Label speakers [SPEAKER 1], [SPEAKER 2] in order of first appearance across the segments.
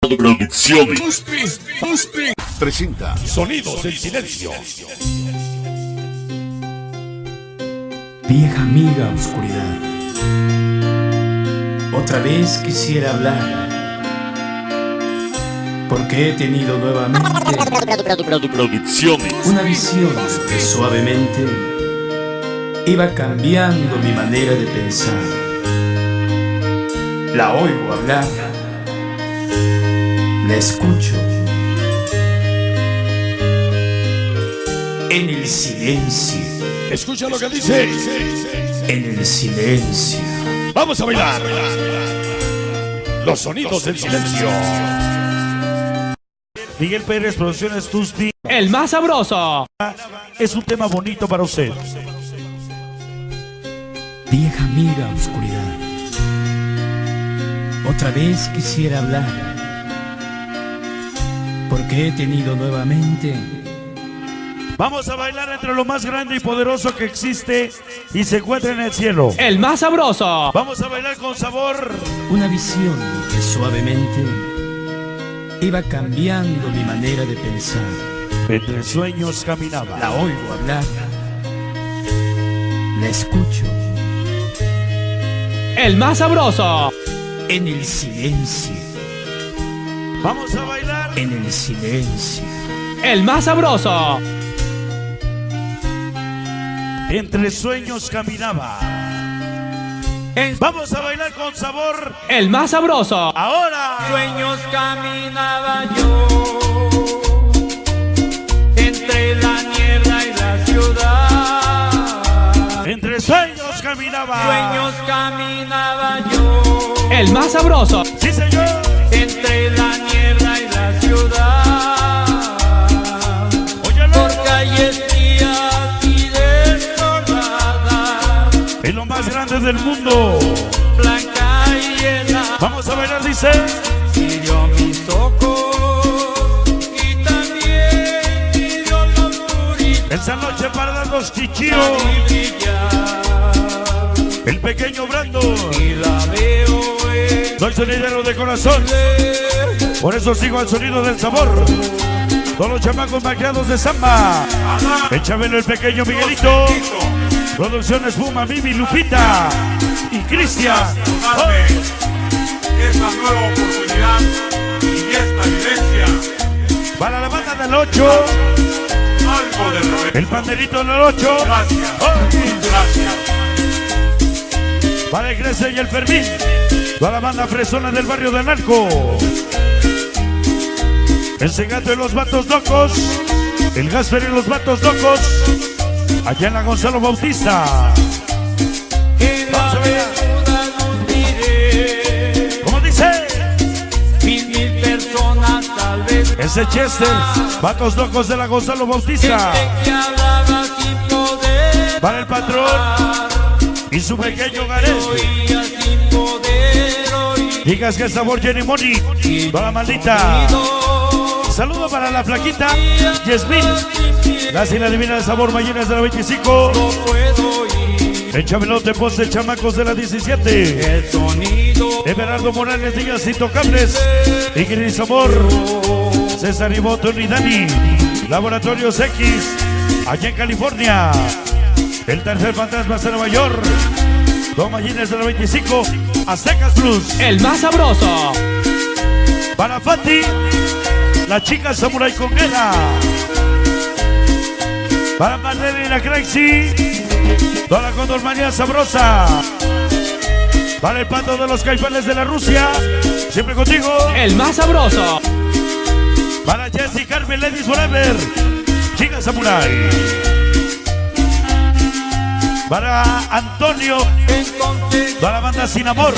[SPEAKER 1] Producciones.
[SPEAKER 2] Presenta
[SPEAKER 1] Sonidos del silencio.
[SPEAKER 3] Vieja amiga oscuridad, otra vez quisiera hablar, porque he tenido nuevamente
[SPEAKER 1] Producciones.
[SPEAKER 3] una visión que suavemente iba cambiando mi manera de pensar. La oigo hablar, la escucho en el silencio.
[SPEAKER 1] Escucha lo que dice.
[SPEAKER 3] En el silencio.
[SPEAKER 1] Vamos a bailar. Los sonidos del silencio.
[SPEAKER 4] Miguel Pérez, Producciones Tusti.
[SPEAKER 5] El más sabroso.
[SPEAKER 4] Es un tema bonito para usted.
[SPEAKER 3] Vieja amiga oscuridad, otra vez quisiera hablar, porque he tenido nuevamente
[SPEAKER 4] Vamos a bailar entre lo más grande y poderoso que existe y se encuentra en el cielo.
[SPEAKER 5] El más sabroso.
[SPEAKER 4] Vamos a bailar con sabor.
[SPEAKER 3] una visión que suavemente iba cambiando mi manera de pensar.
[SPEAKER 4] Entre sueños caminaba.
[SPEAKER 3] La oigo hablar, la escucho
[SPEAKER 5] El más sabroso.
[SPEAKER 3] en el silencio.
[SPEAKER 4] Vamos a bailar.
[SPEAKER 3] En el silencio.
[SPEAKER 5] El más sabroso.
[SPEAKER 4] Entre sueños caminaba. Vamos a bailar con sabor.
[SPEAKER 5] El más sabroso.
[SPEAKER 4] Ahora.
[SPEAKER 6] Sueños caminaba yo entre la niebla y la ciudad.
[SPEAKER 4] Entre sueños caminaba.
[SPEAKER 6] Sueños caminaba yo
[SPEAKER 5] El más sabroso.
[SPEAKER 4] Sí, señor.
[SPEAKER 6] entre la niebla y la ciudad.
[SPEAKER 4] Óyelo.
[SPEAKER 6] Por calles frías y desoladas,
[SPEAKER 4] Es lo más grande del mundo.
[SPEAKER 6] blanca y llena.
[SPEAKER 4] Vamos a bailar, dice.
[SPEAKER 6] Hirió mis ojos y también hirió la oscuridad.
[SPEAKER 4] Esta noche para darnos chichío.
[SPEAKER 6] Y brillar,
[SPEAKER 4] El pequeño Brando.
[SPEAKER 6] y la veo en
[SPEAKER 4] Soy sonidero de corazón. Por eso sigo al sonido del sabor. Todos los chamacos maquiados de samba. El Chabelo, el pequeño Miguelito. Producciones Puma, Mimi, Lupita y Cristian.
[SPEAKER 7] Esta nueva oportunidad y esta vivencia,
[SPEAKER 4] Para la banda del 8.
[SPEAKER 7] algo de Roberto.
[SPEAKER 4] El panderito del 8.
[SPEAKER 7] Gracias, gracias.
[SPEAKER 4] Para el Crece y el Fermín. Toda la banda fresona del barrio de Narco. El Segato y los Vatos Locos. El Gasper y los Vatos Locos. Allá en la Gonzalo Bautista.
[SPEAKER 6] En la
[SPEAKER 4] Vamos a ver.
[SPEAKER 6] aventura nos diré.
[SPEAKER 4] ¿Cómo dice?
[SPEAKER 6] Mil personas tal vez.
[SPEAKER 4] Ese Chester. Vatos Locos de la Gonzalo Bautista.
[SPEAKER 6] Gente que hablaba sin poder.
[SPEAKER 4] Para el patrón y su pequeño Gareth.
[SPEAKER 6] Oía sin poder oír.
[SPEAKER 4] Digas que sabor Jenny Money. Toda la maldita. Saludo para la flaquita Yasmin. La Sina Divina de Sabor Ballenas de la 25.
[SPEAKER 6] No puedo oír
[SPEAKER 4] El Chabelote Poste Chamacos de la 17.
[SPEAKER 6] el sonido.
[SPEAKER 4] Everardo Morales Díaz Intocables. Ingrid Sabor. César Iboto y Dani. Laboratorios X. Allá en California. El tercer fantasma de Nueva York. Don Ballenas de la 25. Aztecas Plus.
[SPEAKER 5] El más sabroso.
[SPEAKER 4] Para Fati. La chica Samurai Conguera. Para Marlene y la Crazy. Toda la Condormanía sabrosa. Para el Pato de los Caifanes de la Rusia. Siempre contigo.
[SPEAKER 5] El más sabroso.
[SPEAKER 4] Para Jesse Carmen Ladies Forever. Chica Samurai. Para Antonio.
[SPEAKER 6] Entonces
[SPEAKER 4] Toda la banda Sin Amor.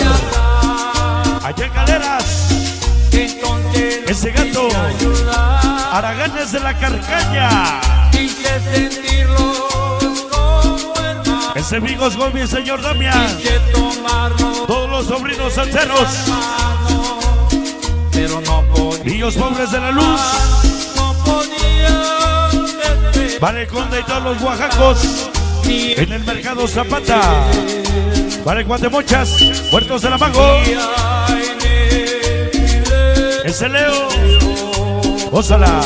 [SPEAKER 4] Allá en Galeras.
[SPEAKER 6] entonces
[SPEAKER 4] Ese gato.
[SPEAKER 6] ayudar.
[SPEAKER 4] Araganes de la Carcaña.
[SPEAKER 6] Quise sentirlos como hermanos.
[SPEAKER 4] Ese Vigos Gómez, señor Damián.
[SPEAKER 6] Quise tomarlos
[SPEAKER 4] Todos los sobrinos salseros.
[SPEAKER 6] hermanos, pero no podía.
[SPEAKER 4] Niños pobres de la luz.
[SPEAKER 6] No podía esperar.
[SPEAKER 4] Para el Conde y todos los oaxacos.
[SPEAKER 6] Ni
[SPEAKER 4] En el mercado Zapata. Para el Guatemochas. Puertos de la Mago.
[SPEAKER 6] en el
[SPEAKER 4] Dice Leo. Gózala.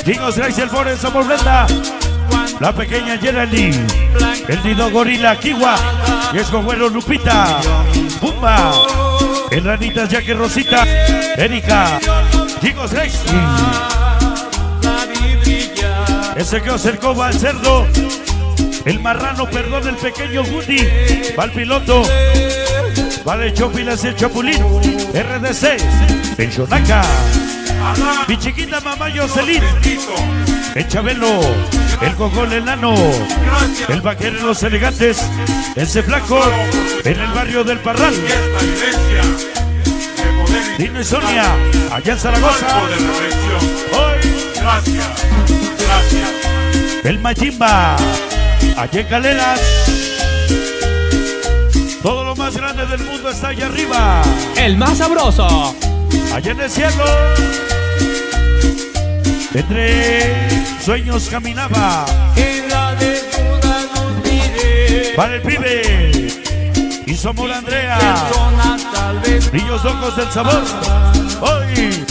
[SPEAKER 4] Chicos, Gracie, el Forest, Amor Blenda. La pequeña Geraldine. El Nido Gorila, Kiwa. Y es Güero, Lupita. Pumba. El Ranitas, Jackie, Rosita. Erika. Chicos, Gracie. Ese que acercó al cerdo. El marrano, perdón, el pequeño Woody. Va el piloto. Vale el Chopilas y el Chapulín. RDC. El Shonaka. Mi chiquita mamá Jocelyn. El Chabelo. El Cogol enano. El vaquero en Los Elegantes. Ese flaco. En el barrio del Parral. Dino y Sonia. Allá en Zaragoza. Hoy.
[SPEAKER 7] Gracias, gracias.
[SPEAKER 4] El Majimba. Allá en Galeras. Todo lo más grande del mundo está allá arriba.
[SPEAKER 5] El más sabroso.
[SPEAKER 4] Allá en el cielo. Entre sueños caminaba. Para el pibe. Y su amor Andrea. Niños locos del sabor. Hoy.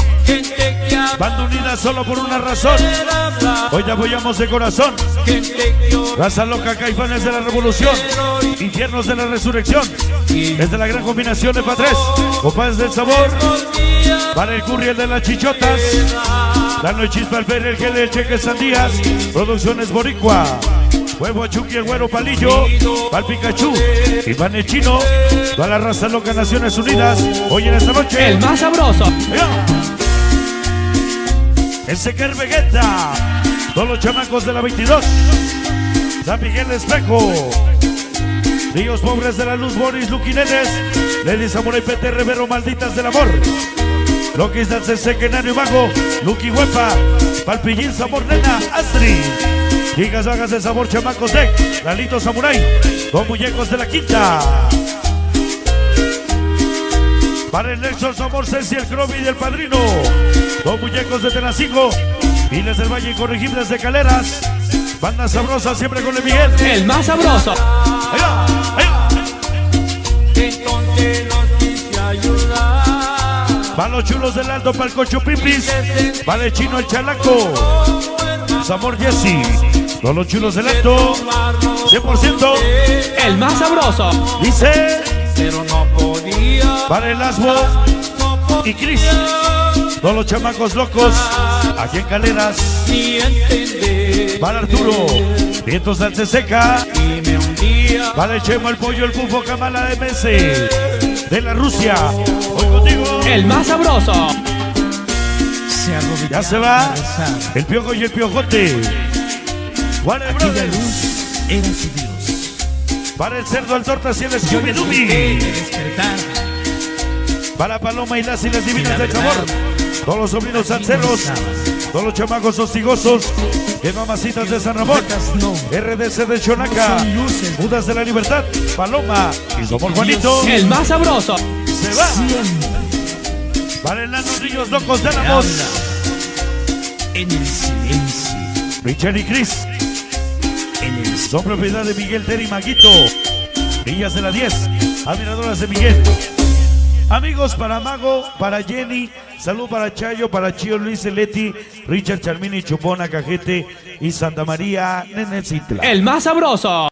[SPEAKER 4] Banda unida solo por una razón. Hoy te apoyamos de corazón. Raza loca, Caifanes de la revolución. Infiernos de la resurrección. Desde la gran combinación de Pa' 3. Compadres del sabor. Para el curry, el de las chichotas. Dano y Chispa, el Pere, el Gel, el Cheque Sandías. Producciones Boricua. Huevo Chucky, el Güero Palillo. Pal Pikachu. Iván el Chino. Toda la raza loca, Naciones Unidas. Hoy en esta noche.
[SPEAKER 5] El más sabroso.
[SPEAKER 4] El Sequer Vegeta. Todos los chamacos de la 22. San Miguel Espejo. Ríos Pobres de la Luz, Boris, Luqui Nenes. Lely Samurai, PT Rivero, Malditas del Amor. Loquis Dance, Sequenario Mago. Luqui Huepa. Palpillín, Sabor Nena, Astrid. Gigas Vagas de Sabor, Chamacos Deck. Lalito Samurai. Con muñecos de la Quinta. Para el Nexo, Sabor, Ceci, el Croby y el Padrino. Dos muñecos de Tenacingo. Miles del Valle, Incorregibles de Caleras. Banda sabrosa siempre con el Miguel.
[SPEAKER 5] El más sabroso.
[SPEAKER 4] Ahí va, ahí va. Van los chulos del Alto, para el Cocho Pipis. Para el Chino, el Chalaco. Sabor Jesse. Todos los chulos del Alto. 100%.
[SPEAKER 5] El más sabroso.
[SPEAKER 4] Dice.
[SPEAKER 6] Pero no podía.
[SPEAKER 4] Para el Asbo y Cris. Todos los chamacos locos. Aquí en Caleras.
[SPEAKER 6] Ni entender.
[SPEAKER 4] Para Arturo. Vientos de Alceseca.
[SPEAKER 6] Y me hundía.
[SPEAKER 4] Para el Chemo, el Pollo, el Pufo, Kamala MS. De la Rusia. Hoy contigo.
[SPEAKER 5] El más sabroso.
[SPEAKER 4] Ya se va. El Piojo y el Piojote. Warner Brothers.
[SPEAKER 3] Era su Dios.
[SPEAKER 4] Para el Cerdo, el Tortas y el Scooby-Dooby.
[SPEAKER 3] Despertar.
[SPEAKER 4] Para Paloma y las Divinas del Sabor. Todos los sobrinos sanceros. Todos los chamacos hostigosos. De Mamacitas de San Ramón. RDC de Chonaca. Mudas de la Libertad. Paloma y Somos Juanito.
[SPEAKER 5] El más sabroso.
[SPEAKER 4] Se va. Para el Nano, Niños Locos de Álamos.
[SPEAKER 3] En el silencio.
[SPEAKER 4] Richard y Chris. Son propiedad de Miguel, Terry, Maguito. Niñas de la 10. Admiradoras de Miguel. Amigos para Mago, para Jenny. Salud para Chayo, para Chío, Luis, Leti, Richard, Charmini, Chupona, Cajete y Santa María, Nenecitla.
[SPEAKER 5] El más sabroso.